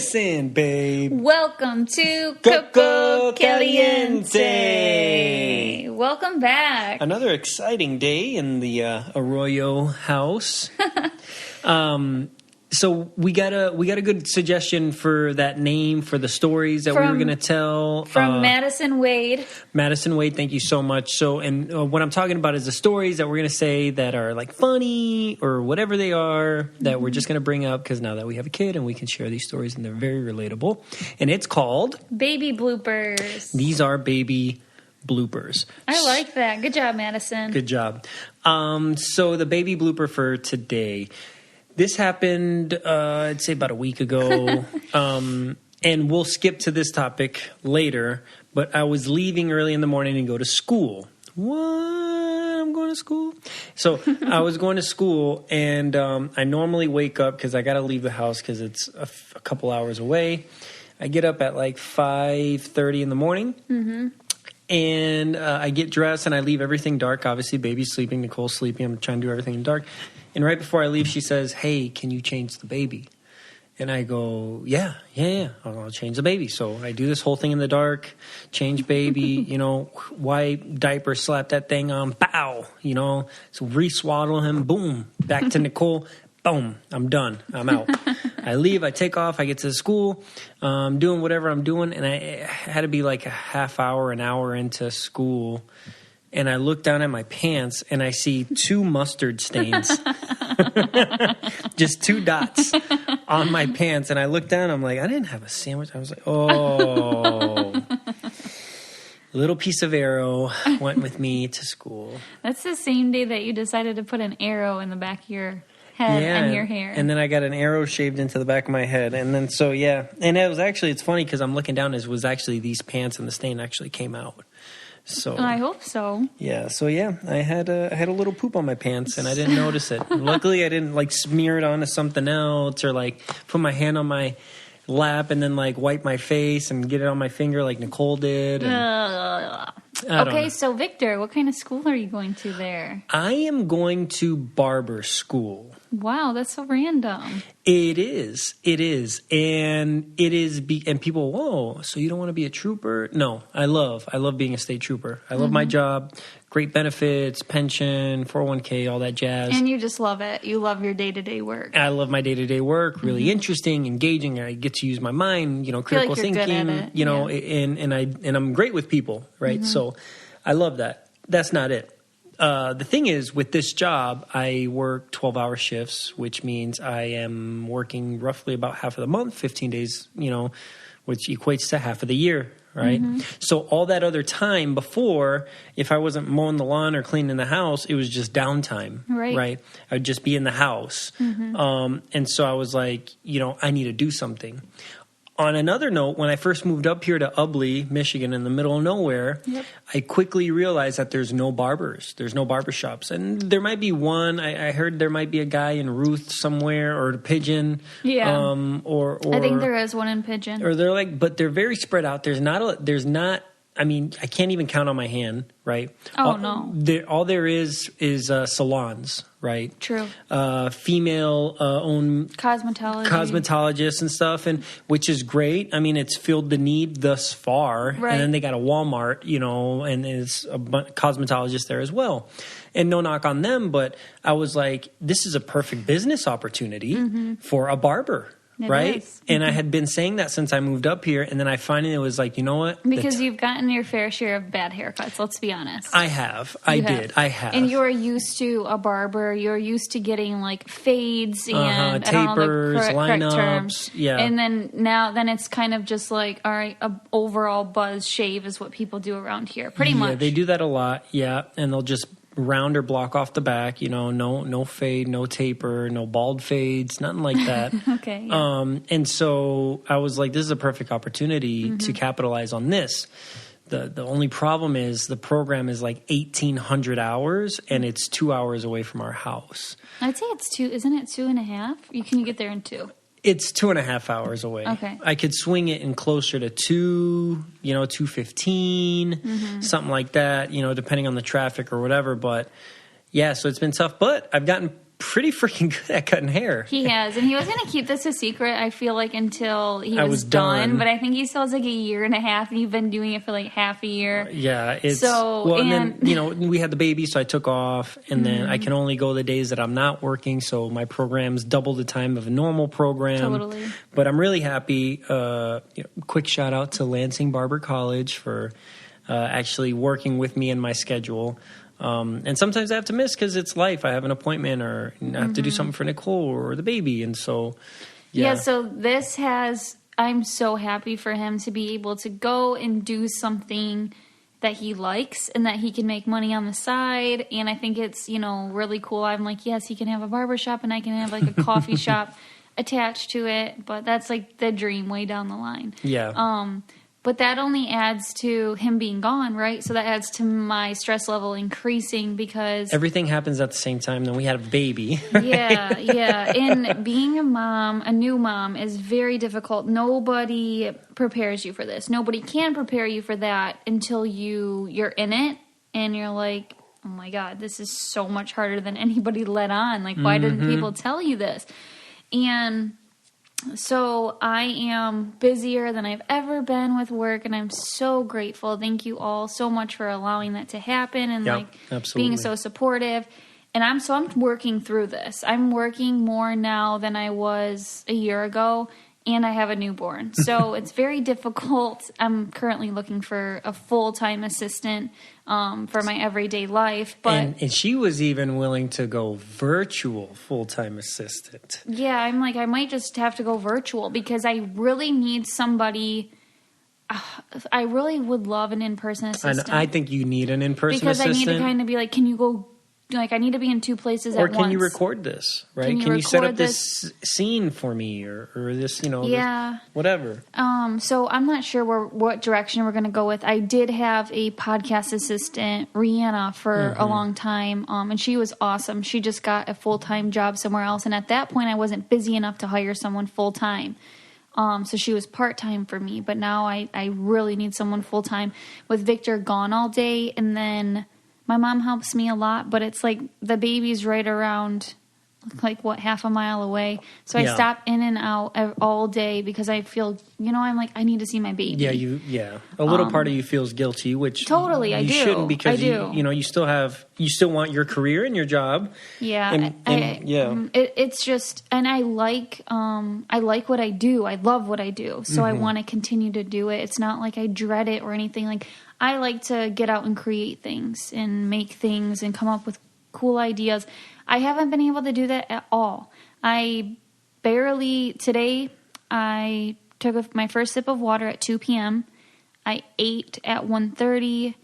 Listen, babe. Welcome to Coco Caliente. Welcome back. Another exciting day in the Arroyo house. So we got a good suggestion for that name for the stories that we were going to tell. From Madison Wade. Madison Wade, thank you so much. So, and what I'm talking about is the stories that we're going to say that are like funny or whatever they are that we're just going to bring up because now that we have a kid and we can share these stories and they're very relatable. And it's called Baby Bloopers. These are baby bloopers. I like that. Good job, Madison. Good job. So the baby blooper for today. This happened, I'd say about a week ago, and we'll skip to this topic later, but I was leaving early in the morning and go to school. What? I'm going to school? So I was going to school, and I normally wake up because I got to leave the house because it's a couple hours away. I get up at like 5:30 in the morning. Mm-hmm. And I get dressed and I leave everything dark. Obviously, baby's sleeping, Nicole's sleeping. I'm trying to do everything in dark. And right before I leave, she says, "Hey, can you change the baby?" And I go, yeah, I'll change the baby. So I do this whole thing in the dark, change baby, wipe, diaper, slap that thing on, bow, so re-swaddle him, boom, back to Nicole. Boom, I'm done. I'm out. I leave, I take off, I get to the school, doing whatever I'm doing, and I had to be like a half hour, an hour into school, and I look down at my pants, and I see 2 mustard stains. Just 2 dots on my pants, and I look down, I'm like, I didn't have a sandwich. I was like, oh. Little piece of arrow went with me to school. That's the same day that you decided to put an arrow in the back of your head and your hair. And then I got an arrow shaved into the back of my head. And then, and it was actually, it's funny because I'm looking down, it was actually these pants and the stain actually came out. So I hope so. Yeah. So I had a little poop on my pants and I didn't notice it. Luckily I didn't like smear it onto something else or like put my hand on my lap and then like wipe my face and get it on my finger like Nicole did. Okay, so Victor, what kind of school are you going to there? I am going to barber school. Wow, that's so random. It is. And and people, whoa, so you don't want to be a trooper? No, I love being a state trooper. I love my job, great benefits, pension, 401k, all that jazz. And you just love it. You love your day-to-day work. I love my day-to-day work, really interesting, engaging. I get to use my mind, critical thinking, good at it. and I'm great with people, right? Mm-hmm. So I love that. That's not it. The thing is, with this job, I work 12-hour shifts, which means I am working roughly about half of the month, 15 days, which equates to half of the year, right? Mm-hmm. So all that other time before, if I wasn't mowing the lawn or cleaning the house, it was just downtime, right? I would just be in the house. Mm-hmm. And so I was like, I need to do something. On another note, when I first moved up here to Ubley, Michigan, in the middle of nowhere, I quickly realized that there's no barbers. There's no barbershops. And there might be one. I heard there might be a guy in Ruth somewhere or Pigeon. Yeah. Or I think there is one in Pigeon. Or they're but they're very spread out. I can't even count on my hand, right? Oh, no. All there is salons, right? True. Female-owned cosmetologists and stuff, and which is great. I mean, it's filled the need thus far. Right. And then they got a Walmart, and there's a cosmetologist there as well. And no knock on them, but I was like, this is a perfect business opportunity for a barber. Right? And I had been saying that since I moved up here, and then I finally was like, you know what? Because you've gotten your fair share of bad haircuts, let's be honest. I have. I have. And you're used to a barber. You're used to getting like fades and tapers, lineups. Terms. Yeah. And then it's kind of just like, all right, a overall buzz shave is what people do around here, pretty much. Yeah, they do that a lot, and they'll just round or block off the back, no fade, no taper, no bald fades, nothing like that. Okay. Yeah. And so I was like, this is a perfect opportunity to capitalize on this. The only problem is the program is like 1,800 hours and it's 2 hours away from our house. I'd say it's 2, isn't it 2.5? Can you get there in 2? It's 2.5 hours away. Okay. I could swing it in closer to 2:15, something like that, depending on the traffic or whatever. But yeah, so it's been tough. But I've gotten pretty freaking good at cutting hair. He has, and he was going to keep this a secret, I feel like, until he was done. But I think he still has like a year and a half, and you've been doing it for like half a year. Yeah. It's, so, well, and then, you know, we had the baby, so I took off, and then I can only go the days that I'm not working, so my program's double the time of a normal program. Totally. But I'm really happy. Quick shout out to Lansing Barber College for actually working with me in my schedule. And sometimes I have to miss because it's life. I have an appointment or I have to do something for Nicole or the baby. And so, yeah. So this I'm so happy for him to be able to go and do something that he likes and that he can make money on the side. And I think it's, really cool. I'm like, yes, he can have a barber shop and I can have like a coffee shop attached to it. But that's like the dream way down the line. Yeah. But that only adds to him being gone, right? So that adds to my stress level increasing because... everything happens at the same time. Then we had a baby. Yeah. And being a new mom, is very difficult. Nobody prepares you for this. Nobody can prepare you for that until you're in it. And you're like, oh my God, this is so much harder than anybody let on. Like, why didn't people tell you this? And... so I am busier than I've ever been with work, and I'm so grateful. Thank you all so much for allowing that to happen and absolutely. being so supportive. And I'm working through this. I'm working more now than I was a year ago, and I have a newborn. So it's very difficult. I'm currently looking for a full-time assistant for my everyday life. But and she was even willing to go virtual full-time assistant. Yeah, I'm like, I might just have to go virtual because I really need somebody. I really would love an in-person assistant. And I think you need an in-person because assistant. Because I need to kind of be like, can you go... like, I need to be in two places at once. Or can you record this, right? Can you set up this scene for me or this, yeah. whatever. So I'm not sure what direction we're going to go with. I did have a podcast assistant, Rihanna, for a long time, and she was awesome. She just got a full-time job somewhere else, and at that point, I wasn't busy enough to hire someone full-time. So she was part-time for me, but now I really need someone full-time. With Victor gone all day, and then... my mom helps me a lot, but it's like the baby's right around, half a mile away. So I stop in and out all day because I feel, I'm like, I need to see my baby. Yeah, A little part of you feels guilty, which totally I do. Shouldn't because you still want your career and your job. Yeah, it's just, and I like what I do. I love what I do, so I want to continue to do it. It's not like I dread it or anything. Like, I like to get out and create things and make things and come up with cool ideas. I haven't been able to do that at all. Today, I took my first sip of water at 2 p.m. I ate at 1:30.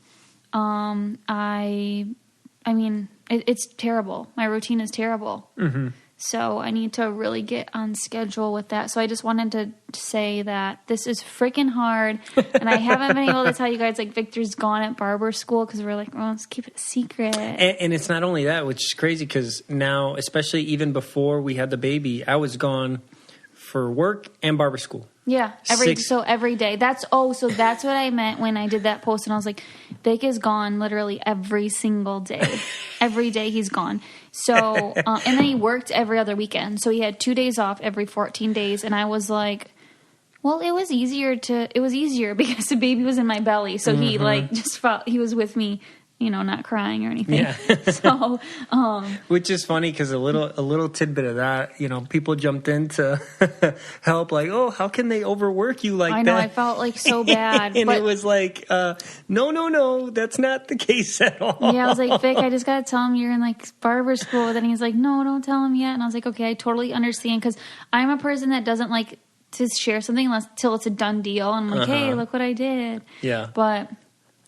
It's terrible. My routine is terrible. Mm-hmm. So I need to really get on schedule with that. So I just wanted to say that this is freaking hard. And I haven't been able to tell you guys, like, Victor's gone at barber school because we're like, let's keep it secret. And it's not only that, which is crazy because now, especially even before we had the baby, I was gone for work and barber school. Yeah, every day. That's what I meant when I did that post, and I was like, Vic is gone literally every single day. Every day he's gone. So, and then he worked every other weekend. So he had 2 days off every 14 days, and I was like, well, it was easier because the baby was in my belly. So he just felt he was with me, not crying or anything. Yeah. So, which is funny because a little tidbit of that, people jumped in to help, like, oh, how can they overwork you like that? I know, I felt like so bad. And it was like, no, that's not the case at all. Yeah, I was like, Vic, I just got to tell him you're in like barber school. And then he's like, no, don't tell him yet. And I was like, okay, I totally understand because I'm a person that doesn't like to share something till it's a done deal. And I'm like, hey, look what I did. Yeah. But...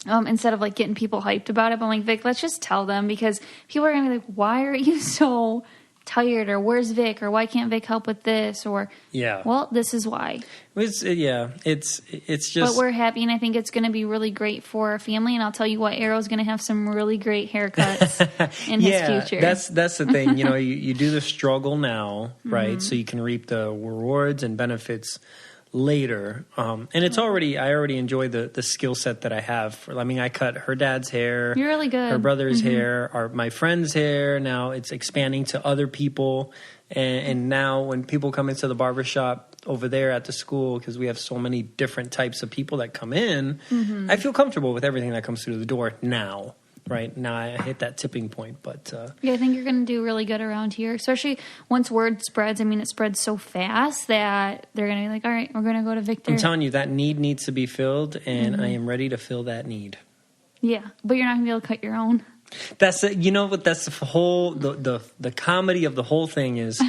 instead of like getting people hyped about it, but I'm like, Vic, let's just tell them because people are going to be like, why are you so tired? Or where's Vic? Or why can't Vic help with this? Or, well, this is why. It's just. But we're happy, and I think it's going to be really great for our family. And I'll tell you what, Arrow's going to have some really great haircuts in his future. That's the thing. You do the struggle now, right? So you can reap the rewards and benefits later. And it's I already enjoy the skill set that I have. I cut her dad's hair. You're really good. Her brother's hair, my friend's hair. Now it's expanding to other people. And now when people come into the barbershop over there at the school, because we have so many different types of people that come in, I feel comfortable with everything that comes through the door now. Right now, I hit that tipping point, but I think you're going to do really good around here, especially once word spreads. I mean, it spreads so fast that they're going to be like, "All right, we're going to go to Victor." I'm telling you, that need needs to be filled, and I am ready to fill that need. Yeah, but you're not going to be able to cut your own. That's it. You know what? That's the whole the comedy of the whole thing is.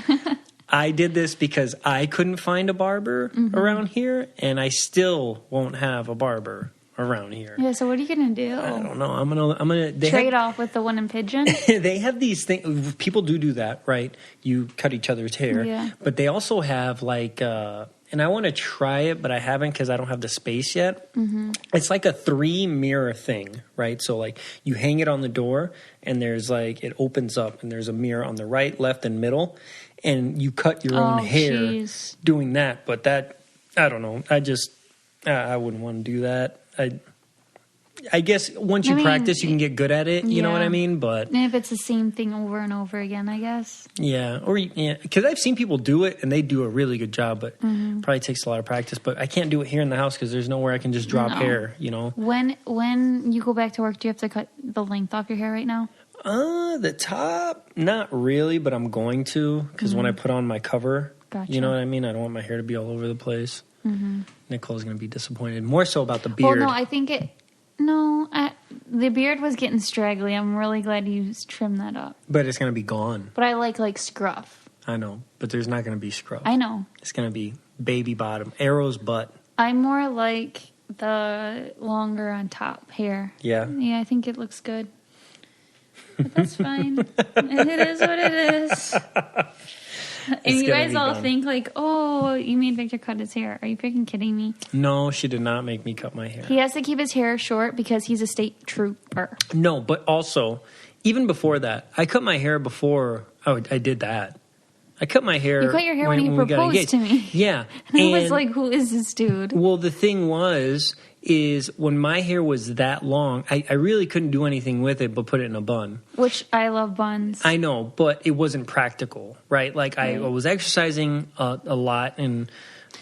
I did this because I couldn't find a barber around here, and I still won't have a barber around here. Yeah, so what are you gonna do? I don't know. I'm gonna trade off with the one in Pigeon. They have these things. People do that, right? You cut each other's hair, but they also have and I want to try it, but I haven't because I don't have the space yet. It's like a 3 mirror thing, right? So you hang it on the door, and there's it opens up, and there's a mirror on the right, left, and middle, and you cut your own hair doing that. But that, I don't know. I wouldn't want to do that. I guess once you practice, you can get good at it. You know what I mean? But and if it's the same thing over and over again, I guess. Yeah, because I've seen people do it, and they do a really good job. But probably takes a lot of practice. But I can't do it here in the house because there's nowhere I can just drop hair. You know. When you go back to work, do you have to cut the length off your hair right now? The top, not really, but I'm going to because when I put on my cover, you know what I mean. I don't want my hair to be all over the place. Nicole's going to be disappointed. More so about the beard. Well, no, I think the beard was getting straggly. I'm really glad you trimmed that up. But it's going to be gone. But I like scruff. I know, but there's not going to be scruff. I know. It's going to be baby bottom, Arrow's butt. I'm more like the longer on top hair. Yeah? Yeah, I think it looks good. But that's fine. It is what it is. And you guys all think you made Victor cut his hair. Are you freaking kidding me? No, she did not make me cut my hair. He has to keep his hair short because he's a state trooper. No, but also, even before that, I cut my hair before I did that. I cut my hair. You cut your hair when he proposed to me. Yeah. And I was like, who is this dude? Well, the thing is when my hair was that long, I really couldn't do anything with it but put it in a bun. Which I love buns. I know, but it wasn't practical, right? I was exercising a lot and...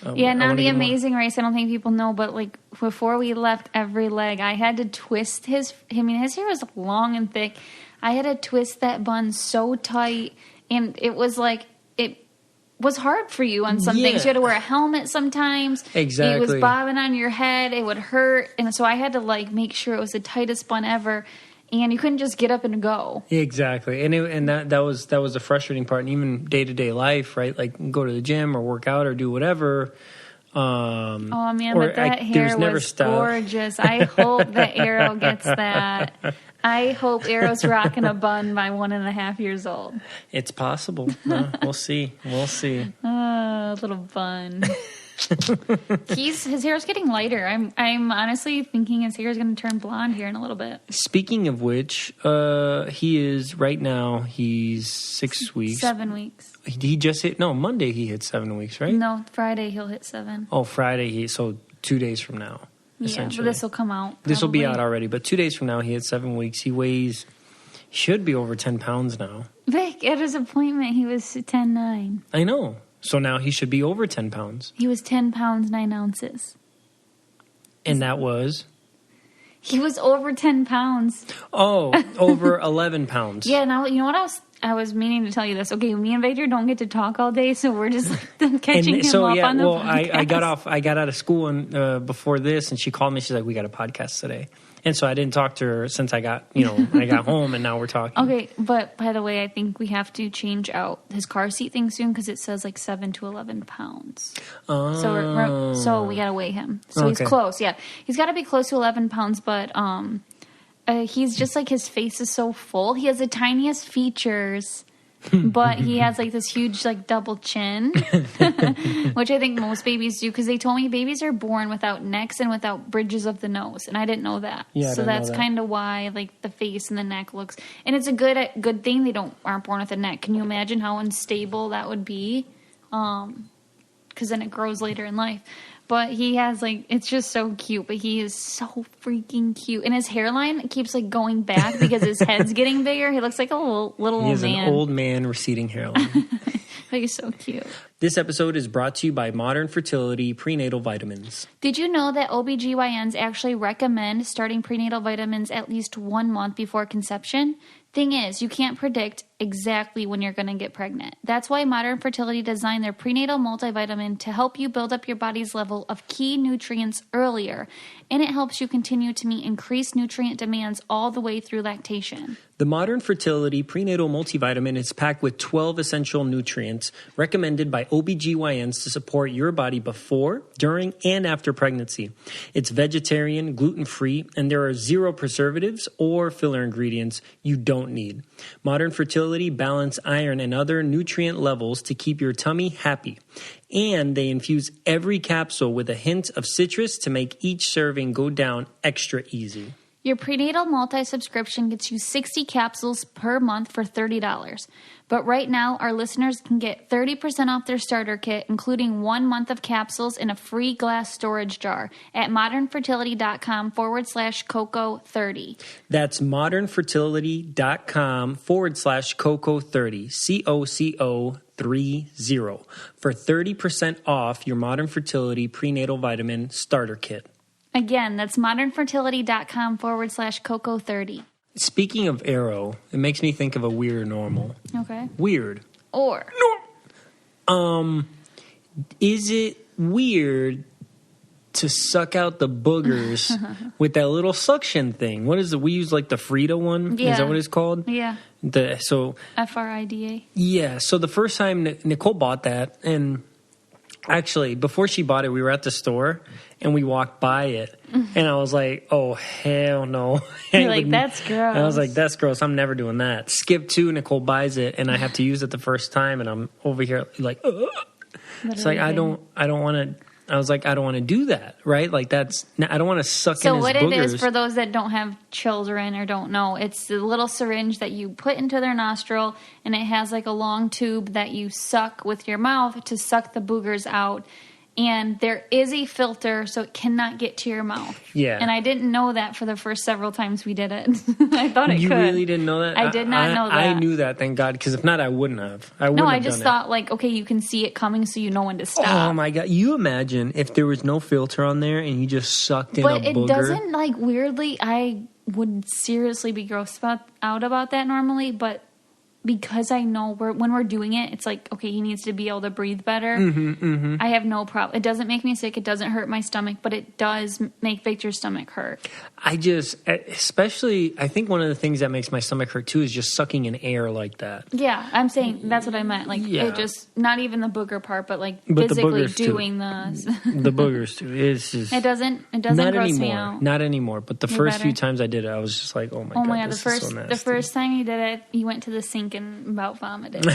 now the Amazing Race, I don't think people know, but before we left every leg, I had to twist his hair was long and thick. I had to twist that bun so tight, and it was was hard for you on some things. You had to wear a helmet sometimes. Exactly. It was bobbing on your head. It would hurt. And so I had to make sure it was the tightest bun ever. And you couldn't just get up and go. Exactly. And that was the frustrating part. And even day-to-day life, right? Go to the gym or work out or do whatever. Oh, man, but that hair was gorgeous. I hope that Arrow gets that. I hope Arrow's rocking a bun by 1.5 years old. It's possible. We'll see. We'll see. Oh, little bun. His hair's getting lighter. I'm honestly thinking his hair is going to turn blonde here in a little bit. Speaking of which, he is right now. He's 6 weeks. 7 weeks. He just hit Monday. He hit 7 weeks, right? No, Friday he'll hit 7. Oh, Friday. So 2 days from now. Yeah, but this will come out. This will be out already. But 2 days from now, he hit 7 weeks. He should be over 10 pounds now. Vic, at his appointment, he was 10.9. I know. So now he should be over 10 pounds. He was 10 pounds, 9 ounces. And that was? He was over 10 pounds. Oh, over 11 pounds. Yeah, now, you know what I was meaning to tell you this. Okay, me and Victor don't get to talk all day, so we're just catching him up on the podcast. I got out of school and before this, and she called me. She's like, "We got a podcast today," and so I didn't talk to her since I got home, and now we're talking. Okay, but by the way, I think we have to change out his car seat thing soon because it says 7 to 11 pounds. Oh. So we gotta weigh him. So he's close. Yeah, he's got to be close to 11 pounds, but he's just his face is so full. He has the tiniest features, but he has this huge double chin, which I think most babies do because they told me babies are born without necks and without bridges of the nose, and I didn't know that. Yeah, so that's kind of why the face and the neck looks, and it's a good thing they aren't born with a neck. Can you imagine how unstable that would be? Because then it grows later in life. but he has like, it's just so cute, but he is so freaking cute. And his hairline keeps like going back because his head's getting bigger. He looks like a little He old is man. an old man receding hairline. But he's so cute. This episode is brought to you by Modern Fertility Prenatal Vitamins. Did you know that OBGYNs actually recommend starting prenatal vitamins at least 1 month before conception? Thing is, you can't predict exactly when you're going to get pregnant. That's why Modern Fertility designed their prenatal multivitamin to help you build up your body's level of key nutrients earlier, and it helps you continue to meet increased nutrient demands all the way through lactation. The Modern Fertility Prenatal Multivitamin is packed with 12 essential nutrients recommended by OBGYNs to support your body before, during, and after pregnancy. It's vegetarian, gluten-free, and there are 0 preservatives or filler ingredients you don't need. Modern Fertility balance iron and other nutrient levels to keep your tummy happy. And they infuse every capsule with a hint of citrus to make each serving go down extra easy. Your prenatal multi-subscription gets you 60 capsules per month for $30. But right now, our listeners can get 30% off their starter kit, including 1 month of capsules in a free glass storage jar at modernfertility.com/Coco30. That's modernfertility.com/Coco30, COCO30, for 30% off your Modern Fertility Prenatal Vitamin Starter Kit. Again, that's modernfertility.com/Coco30. Speaking of arrow, it makes me think of a weird normal. Okay. Weird. Or. Is it weird to suck out the boogers with that little suction thing? What is it? We use like the Frida one? Yeah. Is that what it's called? Yeah. FRIDA. Yeah. So the first time Nicole bought that, and actually before she bought it, we were at the store and we walked by it. And I was like, oh, hell no. You're like, that's gross. And I was like, that's gross. I'm never doing that. Skip 2, Nicole buys it, and I have to use it the first time, and I'm over here like, ugh. It's like, I don't want to. I was like, I don't want to do that, right? Like, I don't want to suck in his boogers. So what it is, for those that don't have children or don't know, it's the little syringe that you put into their nostril, and it has like a long tube that you suck with your mouth to suck the boogers out. And there is a filter, so it cannot get to your mouth. Yeah. And I didn't know that for the first several times we did it. I thought it could. You really didn't know that? I did not know that. I knew that, thank God, because if not, I wouldn't have. I just thought, like, okay, you can see it coming, so you know when to stop. Oh, my God. You imagine if there was no filter on there and you just sucked in a booger. But it doesn't, like, weirdly, I would seriously be grossed out about that normally, but because I know when we're doing it, it's like, okay, he needs to be able to breathe better. I have no problem. It doesn't make me sick. It doesn't hurt my stomach, but it does make Victor's stomach hurt. I think one of the things that makes my stomach hurt too is just sucking in air like that. Yeah, I'm saying that's what I meant. Like, It just, not even the booger part, but like physically doing the boogers too. It's just, it doesn't not gross anymore. me out. Not anymore. But the first few times I did it, I was just like, oh my God, this is so nasty. The first time he did it, he went to the sink and about vomited.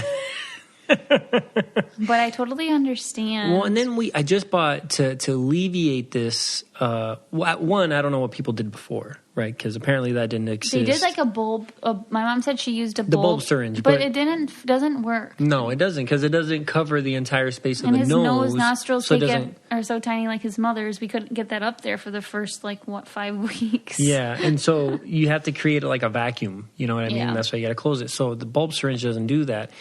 But I totally understand. Well, and then I just bought to alleviate this. One, I don't know what people did before, right? Because apparently that didn't exist. They did like a bulb. My mom said she used a bulb. The bulb syringe, but it doesn't work. No, it doesn't, because it doesn't cover the entire space of and the his nose. Nostrils are so tiny, like his mother's. We couldn't get that up there for the first 5 weeks. Yeah, and so you have to create like a vacuum. You know what I mean? Yeah. That's why you got to close it. So the bulb syringe doesn't do that.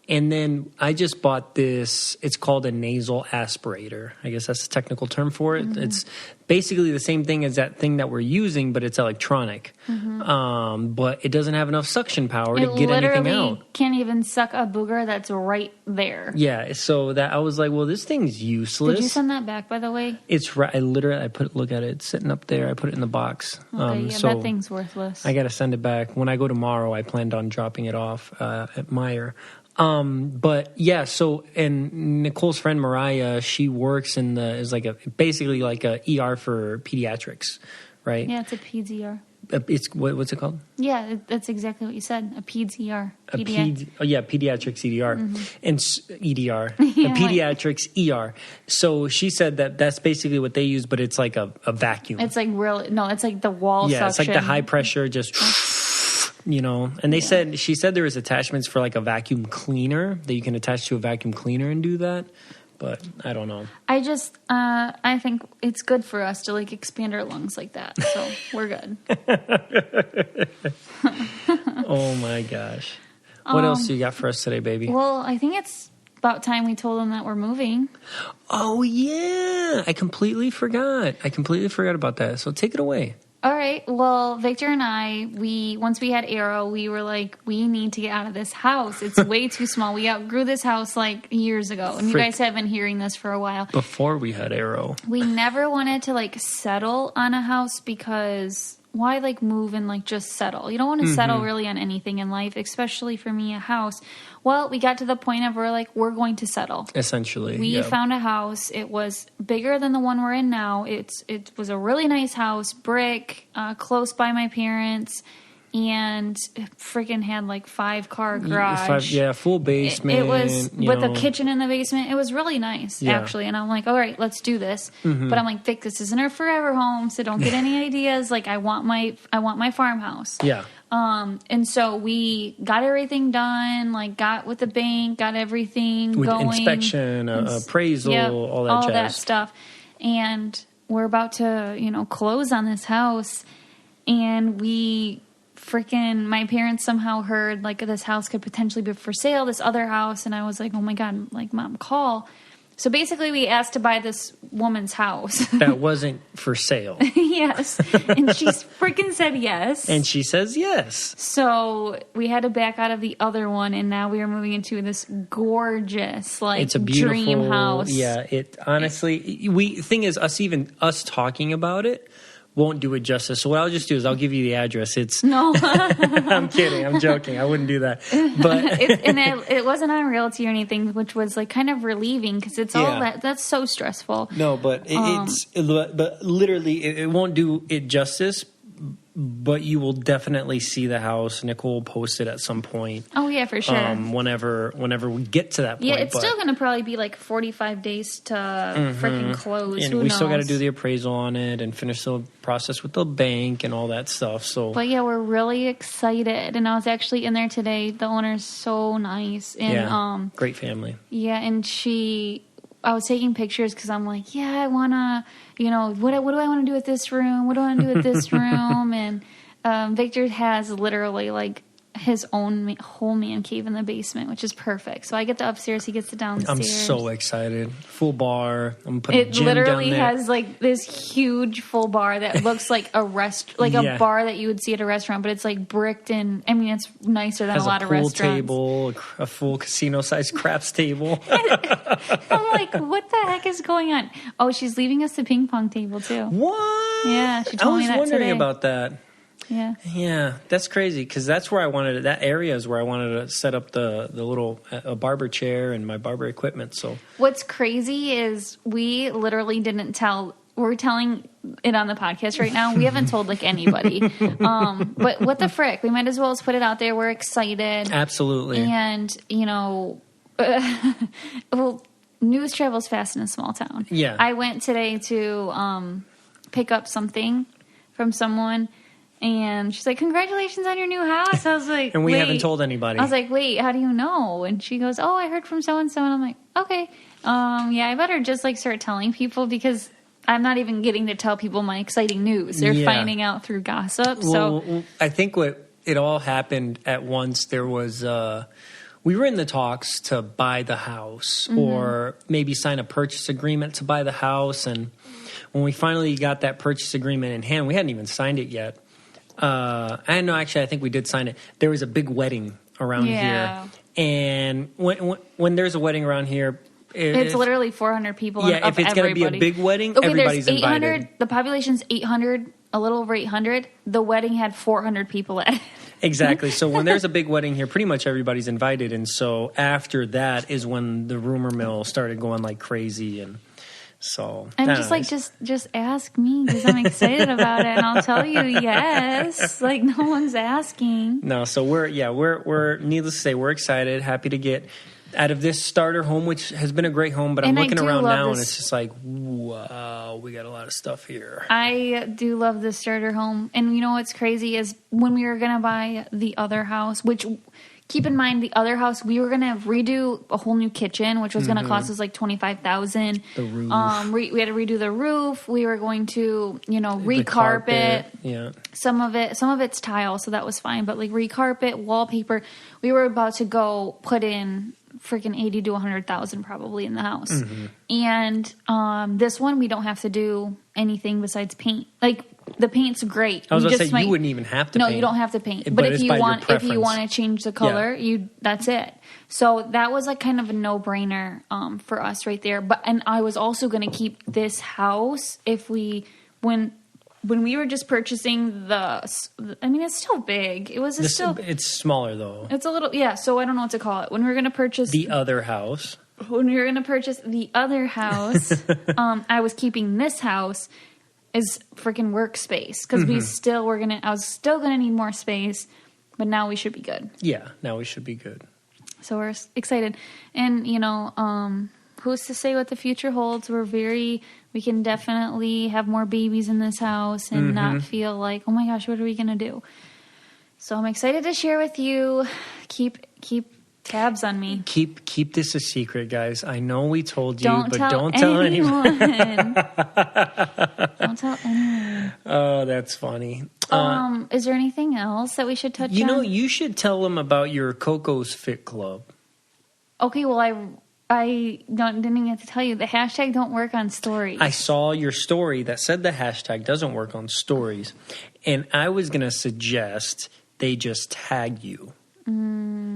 And then I just bought this. It's called a nasal aspirator. I guess that's the technical term for it. Mm-hmm. It's basically the same thing as that thing that we're using, but it's electronic. Mm-hmm. But it doesn't have enough suction power to get anything out. It can't even suck a booger that's right there. Yeah, so that I was like, well, this thing's useless. Did you send that back, by the way? It's right. I look at it. It's sitting up there. I put it in the box. Okay, so that thing's worthless. I got to send it back. When I go tomorrow, I planned on dropping it off at Meijer. But yeah, so, and Nicole's friend Mariah, she works basically like a ER for pediatrics, right? Yeah, it's a peds ER. What's it called? Yeah, that's exactly what you said. A peds ER. Pediatrics ER. Mm-hmm. And EDR. A pediatrics ER. So she said that's basically what they use, but it's like a vacuum. It's like it's like the wall suction. Yeah, it's like the high pressure just... and she said there was attachments for like a vacuum cleaner that you can attach to a vacuum cleaner and do that. but I don't know. I think it's good for us to like expand our lungs like that. So we're good. Oh my gosh. What else do you got for us today, baby? Well, I think it's about time we told them that we're moving. Oh yeah. I completely forgot about that. So take it away. All right. Well, Victor and I, once we had Arrow, we were like, we need to get out of this house. It's way too small. We outgrew this house like years ago. And you guys have been hearing this for a while. Before we had Arrow. We never wanted to like settle on a house because why like move and like just settle? You don't want to settle really on anything in life, especially for me, a house. Well, we got to the point of we're going to settle. Essentially. We found a house. It was bigger than the one we're in now. It was a really nice house, brick, close by my parents, and it freaking had like 5-car garage. Full basement. It was with a kitchen in the basement. It was really nice, actually. And I'm like, all right, let's do this. But I'm like, Vic, this isn't our forever home, so don't get any ideas. Like, I want my farmhouse. Yeah. And so we got everything done, like got with the bank, got everything with going. Inspection, appraisal, all that jazz. All that stuff. And we're about to, close on this house. And my parents somehow heard like this house could potentially be for sale, this other house. And I was like, oh my God, like Mom, call. So basically we asked to buy this woman's house. That wasn't for sale. Yes. And she freaking said yes. And she says yes. So we had to back out of the other one. And now we are moving into this gorgeous, like, it's a beautiful dream house. Yeah. It honestly, thing is us talking about it won't do it justice. So what I'll just do is I'll give you the address. No. I'm kidding. I'm joking. I wouldn't do that. But it wasn't on Realty or anything, which was like kind of relieving because it's all that's so stressful. No, but but literally it won't do it justice. But you will definitely see the house. Nicole will post it at some point. Oh yeah, for sure. Whenever we get to that point. Yeah, it's still going to probably be like 45 days to freaking close. And Who we knows? Still got to do the appraisal on it and finish the process with the bank and all that stuff. So, but yeah, we're really excited. And I was actually in there today. The owner's so nice and great family. Yeah, and I was taking pictures because I'm like, yeah, I want to, what do I want to do with this room? What do I want to do with this room? And Victor has literally like his own whole man cave in the basement, which is perfect. So I get the upstairs, he gets the downstairs. I'm so excited. Full bar. I'm putting a gym It literally down there. has like this huge full bar that looks like a a bar that you would see at a restaurant, but it's like bricked in. I mean, it's nicer than a lot of restaurants. Table, a full casino-sized craps table. I'm like, what the heck is going on? Oh, she's leaving us the ping pong table too. What? Yeah, she told me that I was wondering today. about that. Yeah, that's crazy because that's where I wanted it. That area is where I wanted to set up the little barber chair and my barber equipment. So what's crazy is we literally didn't tell. We're telling it on the podcast right now. We haven't told like anybody. But what the frick? We might as well just put it out there. We're excited. Absolutely. And well, news travels fast in a small town. Yeah. I went today to pick up something from someone. And she's like, congratulations on your new house. I was like, and we haven't told anybody. I was like, wait, how do you know? And she goes, oh, I heard from so-and-so. And I'm like, okay. Yeah, I better just like start telling people because I'm not even getting to tell people my exciting news. They're finding out through gossip. Well, I think it all happened at once. There was, we were in the talks to buy the house or maybe sign a purchase agreement to buy the house. And when we finally got that purchase agreement in hand, we hadn't even signed it yet. I think we did sign it. There was a big wedding around here, and when there's a wedding around here, it's literally 400 people. Yeah, if it's going to be a big wedding, everybody's there's 800, invited. The population's 800, a little over 800. The wedding had 400 people at it. Exactly. So when there's a big wedding here, pretty much everybody's invited, and so after that is when the rumor mill started going like crazy and. So I'm just like, just ask me because I'm excited about it, and I'll tell you yes. Like no one's asking. No, so we're needless to say, we're excited, happy to get out of this starter home, which has been a great home. But I'm looking around now, and it's just like, wow, we got a lot of stuff here. I do love this starter home, and you know what's crazy is when we were gonna buy the other house, which keep in mind the other house, we were going to redo a whole new kitchen, which was going to cost us like $25,000. The roof. We had to redo the roof. We were going to, recarpet. Yeah. Some of it's tile, so that was fine. But like recarpet, wallpaper, we were about to go put in freaking 80 to 100,000 probably in the house. And this one we don't have to do anything besides paint. Like the paint's great. I was going to say you wouldn't even have to paint. No, you don't have to paint. But if you want to change the color, that's it. So that was like kind of a no-brainer for us right there. And I was also going to keep this house when we were just purchasing it's still big. It's smaller though. It's a little, so I don't know what to call it. When we were going to purchase the other house, I was keeping this house as freaking workspace because I was still going to need more space, but now we should be good. Yeah, now we should be good. So we're excited. And, who's to say what the future holds? We can definitely have more babies in this house and not feel like, oh my gosh, what are we going to do? So I'm excited to share with you. Keep tabs on me. Keep this a secret, guys. I know we told you, don't tell anyone. Don't tell anyone. Oh, that's funny. Is there anything else that we should touch on? You should tell them about your Coco's Fit Club. Okay, well, I didn't even have to tell you. The hashtag don't work on stories. I saw your story that said the hashtag doesn't work on stories. And I was going to suggest they just tag you.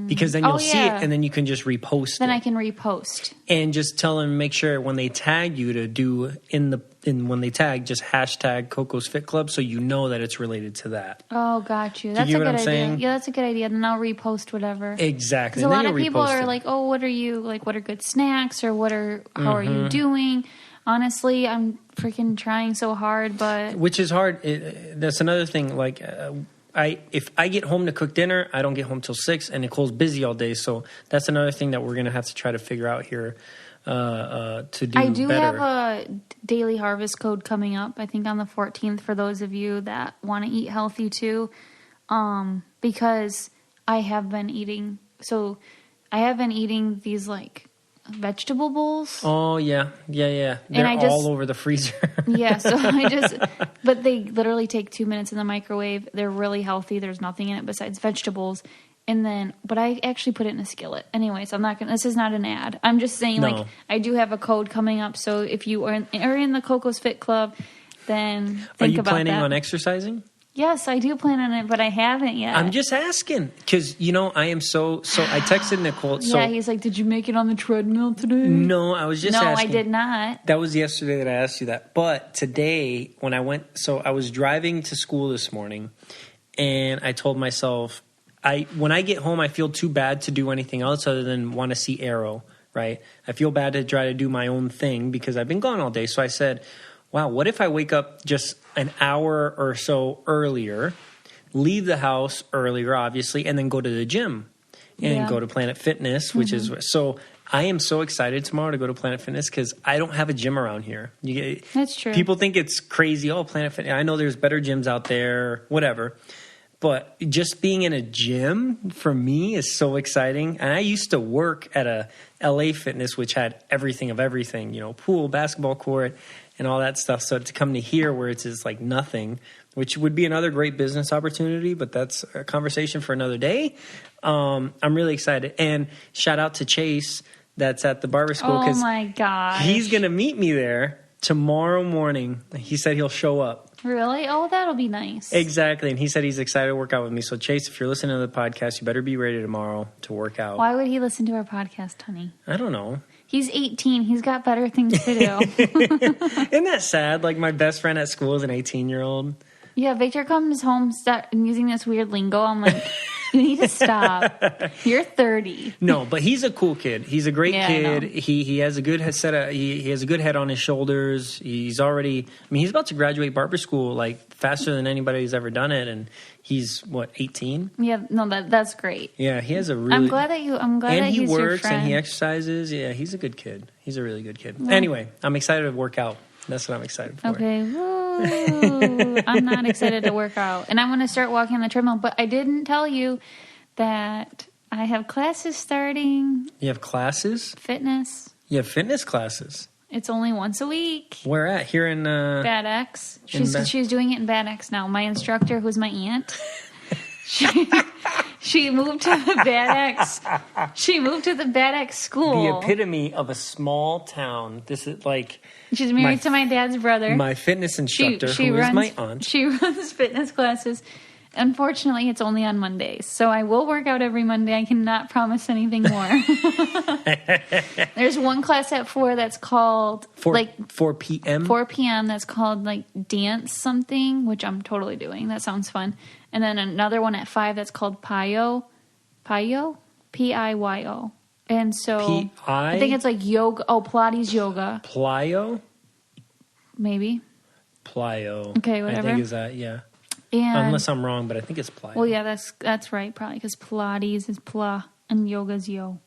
Because then you'll see it and then you can just repost it. Then I can repost. And just tell them, make sure when they tag you to do when they tag, just hashtag Coco's Fit Club so you know that it's related to that. Oh, got you. That's a good idea. Saying? Yeah, that's a good idea. Then I'll repost whatever. Exactly. Because a lot of people are like, oh, what are good snacks or how are you doing? Honestly, I'm freaking trying so hard, but... Which is hard. That's another thing. Like... if I get home to cook dinner, I don't get home till 6, and Nicole's busy all day. So that's another thing that we're going to have to try to figure out here to do better. I do have a daily harvest code coming up, I think on the 14th, for those of you that want to eat healthy too, because I have been eating these like vegetable bowls. Oh, yeah. They're all over the freezer. Yeah, so but they literally take 2 minutes in the microwave. They're really healthy. There's nothing in it besides vegetables. But I actually put it in a skillet. Anyways, this is not an ad. I'm just saying, like, I do have a code coming up. So if you are in the Coco's Fit Club, then think about that. Are you planning on exercising? Yes, I do plan on it, but I haven't yet. I'm just asking because, I am so I texted Nicole. Yeah, he's like, did you make it on the treadmill today? No, I was just asking. No, I did not. That was yesterday that I asked you that. But today when I was driving to school this morning and I told myself, when I get home, I feel too bad to do anything else other than want to see Arrow, right? I feel bad to try to do my own thing because I've been gone all day. So I said, wow, what if I wake up just an hour or so earlier, leave the house earlier, obviously, and then go to the gym and go to Planet Fitness, which is so. I am so excited tomorrow to go to Planet Fitness because I don't have a gym around here. That's true. People think it's crazy. Oh, Planet Fitness. I know there's better gyms out there, whatever. But just being in a gym for me is so exciting. And I used to work at a LA Fitness, which had everything of everything, pool, basketball court, and all that stuff. So to come to here where it's just like nothing, which would be another great business opportunity, but that's a conversation for another day. I'm really excited. And shout out to Chase that's at the barber school. Oh my gosh. He's going to meet me there tomorrow morning. He said he'll show up. Really? Oh, that'll be nice. Exactly. And he said he's excited to work out with me. So Chase, if you're listening to the podcast, you better be ready tomorrow to work out. Why would he listen to our podcast, honey? I don't know. He's 18. He's got better things to do. Isn't that sad? Like my best friend at school is an 18-year-old. Yeah, Victor comes home using this weird lingo. I'm like, you need to stop. You're 30. No, but he's a cool kid. He's a great kid. He has a good head he has a good head on his shoulders. He's about to graduate barber school like faster than anybody's ever done it, and he's what, 18? Yeah, no, that's great. Yeah, he has a really. I'm glad that he's your friend. And he works and he exercises. Yeah, he's a good kid. He's a really good kid. Well, anyway, I'm excited to work out. That's what I'm excited for. Okay. Woo. I'm not excited to work out. And I'm going to start walking on the treadmill. But I didn't tell you that I have classes starting. You have classes? Fitness. You have fitness classes? It's only once a week. Where at? Here in... Bad X. She's doing it in Bad X now. My instructor, who's my aunt, she moved to the Bad X. She moved to the Bad X school. The epitome of a small town. This is like... She's married to my dad's brother. My fitness instructor, she who runs, is my aunt. She runs fitness classes. Unfortunately, it's only on Mondays. So I will work out every Monday. I cannot promise anything more. There's one class at 4 that's called... 4 p.m.? 4 p.m. that's called like dance something, which I'm totally doing. That sounds fun. And then another one at 5 that's called Piyo. Piyo? P-I-Y-O. And so I think it's like yoga. Oh, Pilates yoga. Plyo? Maybe. Plyo. Okay, whatever. I think is that, yeah. And, unless I'm wrong, but I think it's plyo. Well, yeah, that's right, probably, because Pilates is pla and yoga's yo.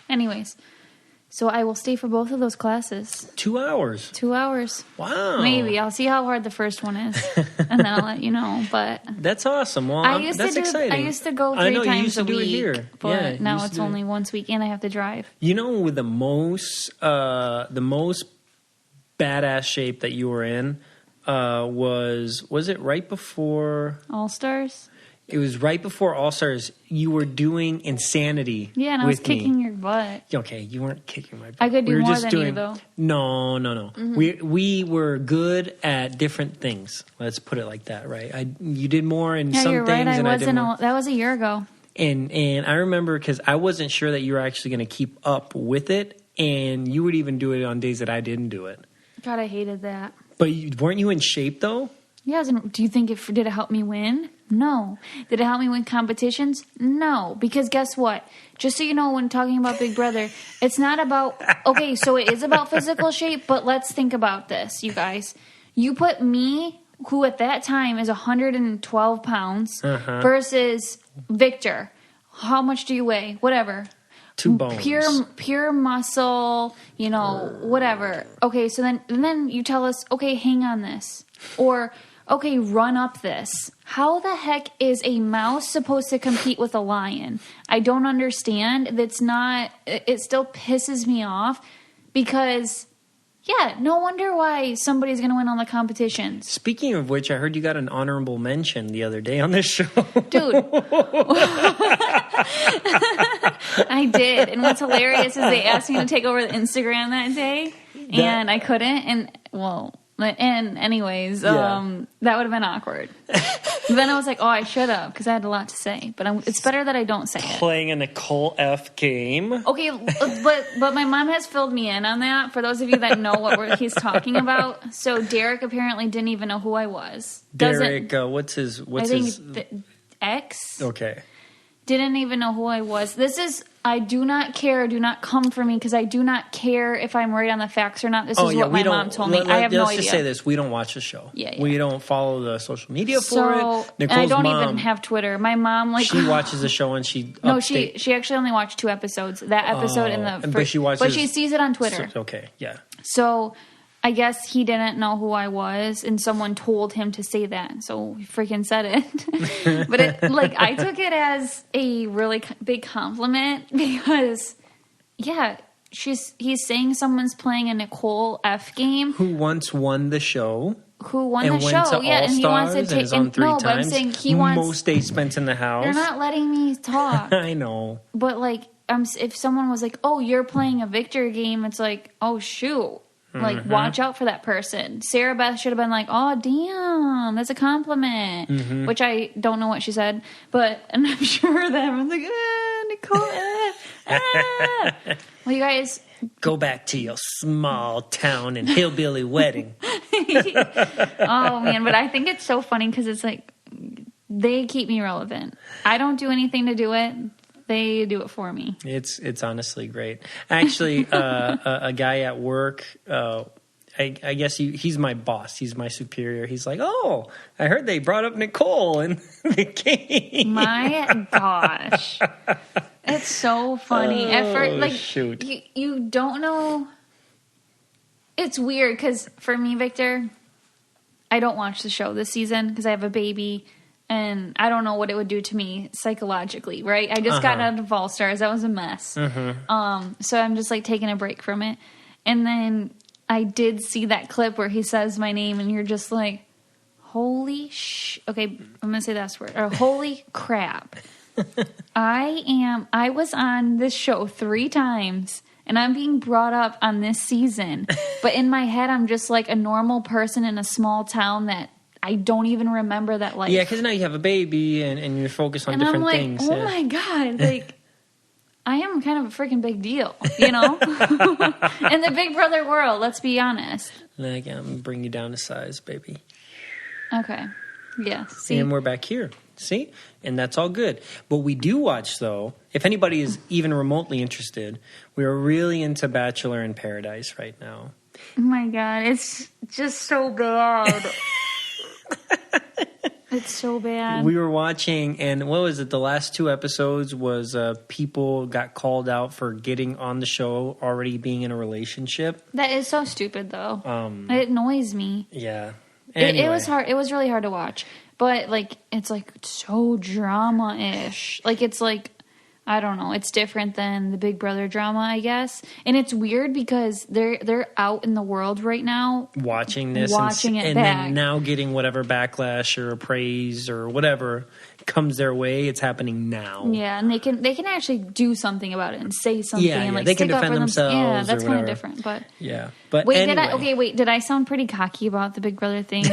Anyways, so I will stay for both of those classes. 2 hours? 2 hours. Wow. Maybe. I'll see how hard the first one is, and then I'll let you know. But that's awesome. Well, that's exciting. I used to go 3 times a week, here. But now it's only once a week, and I have to drive. You know, with the most badass shape that you were in, was it right before All Stars? It was right before All Stars. You were doing Insanity. Yeah, and I was kicking your butt. Okay, you weren't kicking my butt. I could do more than you, though. No. Mm-hmm. We were good at different things. Let's put it like that, right? You did more in some you're things, right. and I did more. That was a year ago. And I remember because I wasn't sure that you were actually going to keep up with it, and you would even do it on days that I didn't do it. God, I hated that. But weren't you in shape, though? Yeah, do you think did it help me win? No. Did it help me win competitions? No. Because guess what? Just so you know, when talking about Big Brother, it's not about... Okay, so it is about physical shape, but let's think about this, you guys. You put me, who at that time is 112 pounds, versus Victor. How much do you weigh? Whatever. 2 bones. Pure muscle, whatever. Okay, so then you tell us, okay, hang on this. Or, okay, run up this. How the heck is a mouse supposed to compete with a lion? I don't understand. It still pisses me off because, yeah, no wonder why somebody's going to win all the competitions. Speaking of which, I heard you got an honorable mention the other day on this show. Dude. I did. And what's hilarious is they asked me to take over the Instagram that day, and I couldn't. And anyways, that would have been awkward. Then I was like, I should have, because I had a lot to say. But it's better that I don't say it. Playing a Nicole F game. Okay, but my mom has filled me in on that, for those of you that know what he's talking about. So Derek apparently didn't even know who I was. Derek, what's his... X? Okay. Didn't even know who I was. This is... I do not care. Do not come for me, because I do not care if I'm right on the facts or not. This is what my mom told me. I have no idea. Let's just say this. We don't watch the show. Yeah. We don't follow the social media for it. Nicole's I don't mom, even have Twitter. My mom, she watches the show and she... No, she actually only watched 2 episodes. That episode and the first... But she sees it on Twitter. Okay, yeah. So... I guess he didn't know who I was, and someone told him to say that, so he freaking said it. But I took it as a really big compliment, because, yeah, he's saying someone's playing a Nicole F game. Who once won the show. Who won the show, yeah, and he wants to take... But I'm saying he wants... Most days spent in the house. They're not letting me talk. I know. But, if someone was like, you're playing a Victor game, it's like, oh, shoot. Watch out for that person. Sarah Beth should have been like, oh, damn, that's a compliment. Which I don't know what she said, and I'm sure that everyone's like, Nicole, Well, you guys... Go back to your small town and hillbilly wedding. Oh, man, but I think it's so funny because it's like, they keep me relevant. I don't do anything to do it. They do it for me. It's honestly great. Actually, a guy at work, I guess he's my boss. He's my superior. He's like, I heard they brought up Nicole in the game. My gosh. It's so funny. At first, shoot. You don't know. It's weird because for me, Victor, I don't watch the show this season because I have a baby. and I don't know what it would do to me psychologically, right? I just got out of All Stars. That was a mess. So I'm just like taking a break from it. And then I did see that clip where he says my name, and you're just like, holy okay, I'm going to say that word. Or holy crap. I was on this show 3 times, and I'm being brought up on this season. But in my head, I'm just like a normal person in a small town that I don't even remember that life. Yeah, because now you have a baby and you're focused on and different I'm like, things. Oh my God, like, I am kind of a freaking big deal, you know? In the Big Brother world, let's be honest. Like, I'm going to bring you down to size, baby. Okay. Yeah. See? And we're back here. See? And that's all good. But we do watch, though, if anybody is even remotely interested, we are really into Bachelor in Paradise right now. Oh my God. It's just so bad. It's so bad. We were watching, and what was it? The last 2 episodes was people got called out for getting on the show already being in a relationship. That is so stupid, though. It annoys me. Yeah. Anyway. It was hard. It was really hard to watch. But, like, it's, like, so drama-ish. Like, it's, like, I don't know. It's different than the Big Brother drama, I guess. And it's weird because they're out in the world right now. Watching this. And then now getting whatever backlash or praise or whatever comes their way. It's happening now. Yeah, and they can actually do something about it and say something. Yeah, and, like, they can stick up defend for themselves. Yeah, that's kind of different. But yeah. But wait, anyway. did I sound pretty cocky about the Big Brother thing?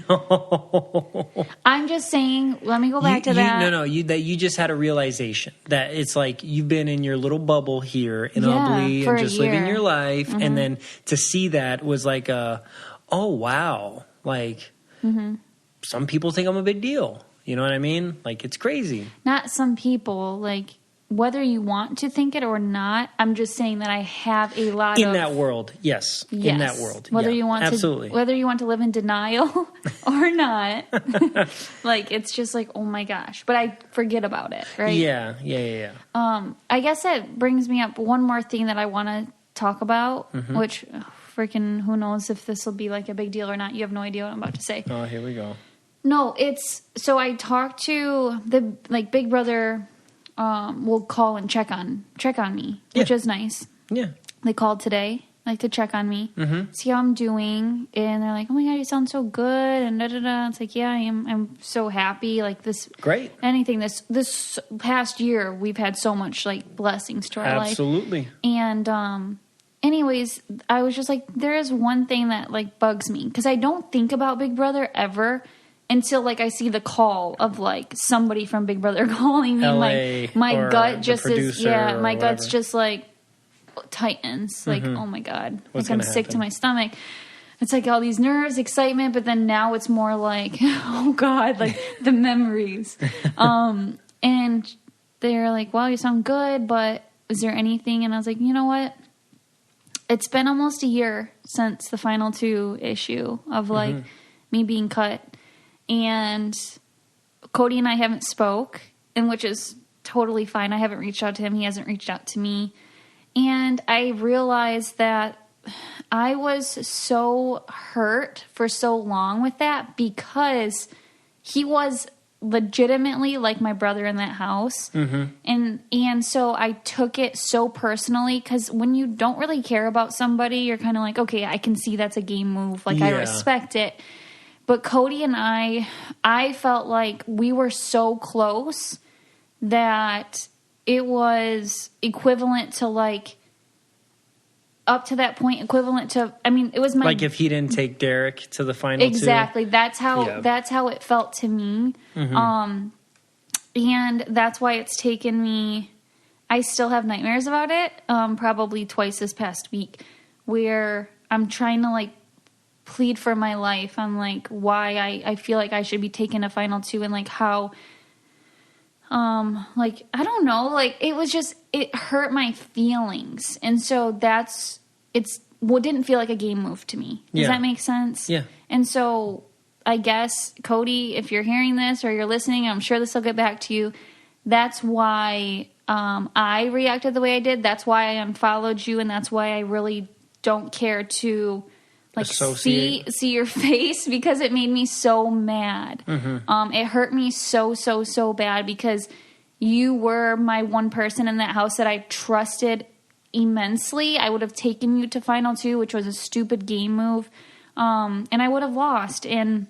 No. I'm just saying, let me go back to that. You just had a realization that it's like you've been in your little bubble here in Ubly and just living your life. And then to see that was like oh, wow. Like some people think I'm a big deal. You know what I mean? Like, it's crazy. Not some people, like, whether you want to think it or not, I'm just saying that I have a lot in that world. Yes. In that world. Whether you want absolutely. Whether you want to live in denial or not. Like, it's just like, oh my gosh. But I forget about it, right? Yeah. I guess that brings me up one more thing that I want to talk about, which freaking who knows if this will be like a big deal or not. You have no idea what I'm about to say. Oh, here we go. No, so I talked to the, like, Big Brother will call and check on me, which is nice. Yeah. They called today, like, to check on me, see how I'm doing, and they're like, oh my God, you sound so good, and da-da-da. It's like, yeah, I am. I'm so happy. Like, this. Great. This past year, we've had so much, like, blessings to our life. Absolutely. And, anyways, I was just like, there is one thing that, like, bugs me, because I don't think about Big Brother ever until, like, I see the call of, like, somebody from Big Brother calling me. LA, my gut just is, my whatever. gut's just, like, tightens. Like, oh my God. What's like, I'm gonna sick to happen? my stomach. It's like all these nerves, excitement, but then now it's more like, oh God, like the memories. And they're like, well, you sound good, but is there anything? And I was like, you know what? It's been almost a year since the final 2 issue of, like, me being cut. And Cody and I haven't spoke, and which is totally fine. I haven't reached out to him. He hasn't reached out to me. And I realized that I was so hurt for so long with that because he was legitimately like my brother in that house. And so I took it so personally because when you don't really care about somebody, you're kind of like, okay, I can see that's a game move. Like, I respect it. But Cody and I felt like we were so close that it was equivalent to, like, up to that point, equivalent to, I mean, it was my... Like if he didn't take Derek to the final 2? Exactly. That's how it felt to me. And that's why it's taken me... I still have nightmares about it, probably twice this past week, where I'm trying to, like, plead for my life on, like, why I feel like I should be taking a final 2 and, like, how, like, I don't know, like, it was just, it hurt my feelings. And so didn't feel like a game move to me. Does that make sense? Yeah. And so I guess, Cody, if you're hearing this or you're listening, I'm sure this will get back to you. That's why I reacted the way I did. That's why I unfollowed you. And that's why I really don't care to like see your face, because it made me so mad. It hurt me so bad because you were my one person in that house that I trusted immensely. I would have taken you to Final Two, which was a stupid game move, and I would have lost. And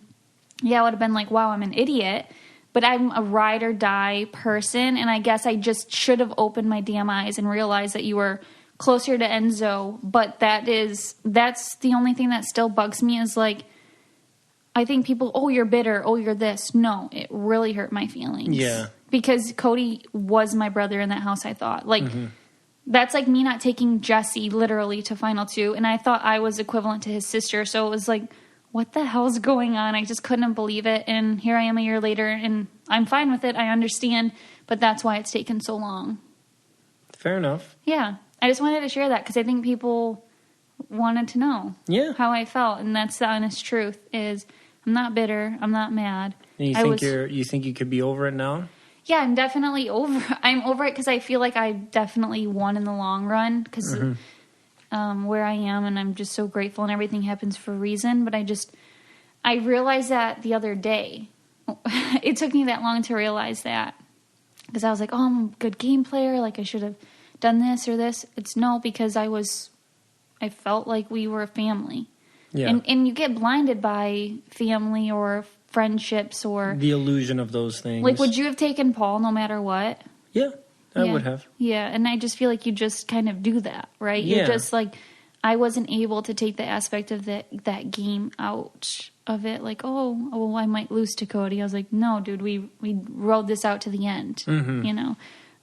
yeah, I would have been like, wow, I'm an idiot. But I'm a ride or die person, and I guess I just should have opened my damn eyes and realized that you were closer to Enzo. But that's the only thing that still bugs me is like, I think people, oh, you're bitter, oh, you're this. No, it really hurt my feelings. Yeah. Because Cody was my brother in that house, I thought. Like, that's like me not taking Jesse literally to Final Two, and I thought I was equivalent to his sister. So it was like, what the hell's going on? I just couldn't believe it. And here I am a year later, and I'm fine with it. I understand, but that's why it's taken so long. Fair enough. Yeah. I just wanted to share that because I think people wanted to know how I felt. And that's the honest truth is I'm not bitter. I'm not mad. And you think you could be over it now? Yeah, I'm definitely over. I'm over it because I feel like I definitely won in the long run because where I am, and I'm just so grateful, and everything happens for a reason. But I realized that the other day. It took me that long to realize that because I was like, oh, I'm a good game player. Like I should have done this or this. It's no, because I felt like we were a family. Yeah. And you get blinded by family or friendships or the illusion of those things. Like, would you have taken Paul no matter what? Yeah, I would have. Yeah, and I just feel like you just kind of do that, right? Yeah. You're just like, I wasn't able to take the aspect of that game out of it. Like, oh, I might lose to Cody. I was like, no, dude, we rode this out to the end, you know?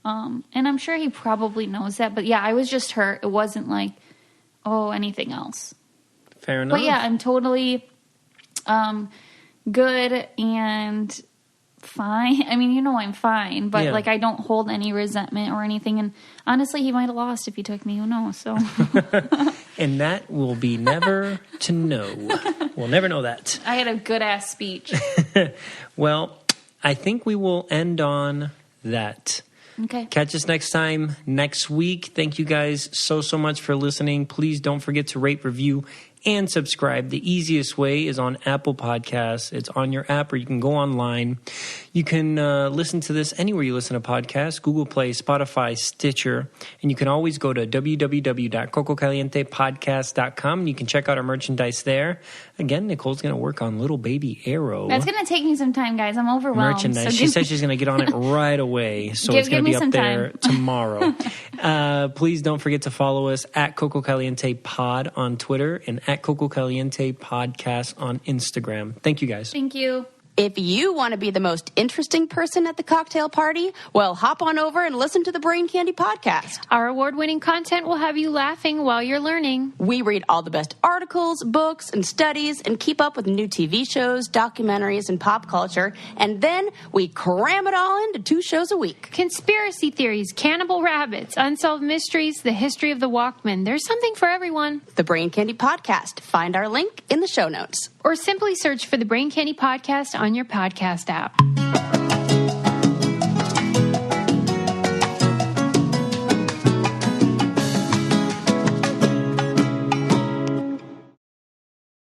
And I'm sure he probably knows that. But yeah, I was just hurt. It wasn't like, anything else. Fair enough. But yeah, I'm totally good and fine. I mean, I'm fine, but like I don't hold any resentment or anything. And honestly, he might have lost if he took me. Who knows? So, and that will be never to know. We'll never know that. I had a good ass speech. Well, I think we will end on that. Okay. Catch us next time, next week. Thank you guys so much for listening. Please don't forget to rate, review, and subscribe. The easiest way is on Apple Podcasts. It's on your app, or you can go online. You can listen to this anywhere you listen to podcasts, Google Play, Spotify, Stitcher. And you can always go to www.cococalientepodcast.com, and you can check out our merchandise there. Again, Nicole's going to work on Little Baby Arrow. That's going to take me some time, guys. I'm overwhelmed. Merchandise. So she said she's going to get on it right away. So it's going to be up there tomorrow. Please don't forget to follow us at Coco Caliente Pod on Twitter and at Coco Caliente Podcast on Instagram. Thank you, guys. Thank you. If you want to be the most interesting person at the cocktail party, well, hop on over and listen to the Brain Candy Podcast. Our award-winning content will have you laughing while you're learning. We read all the best articles, books, and studies, and keep up with new TV shows, documentaries, and pop culture. And then we cram it all into 2 shows a week. Conspiracy theories, cannibal rabbits, unsolved mysteries, the history of the Walkman. There's something for everyone. The Brain Candy Podcast. Find our link in the show notes. Or simply search for the Brain Candy Podcast on your podcast app.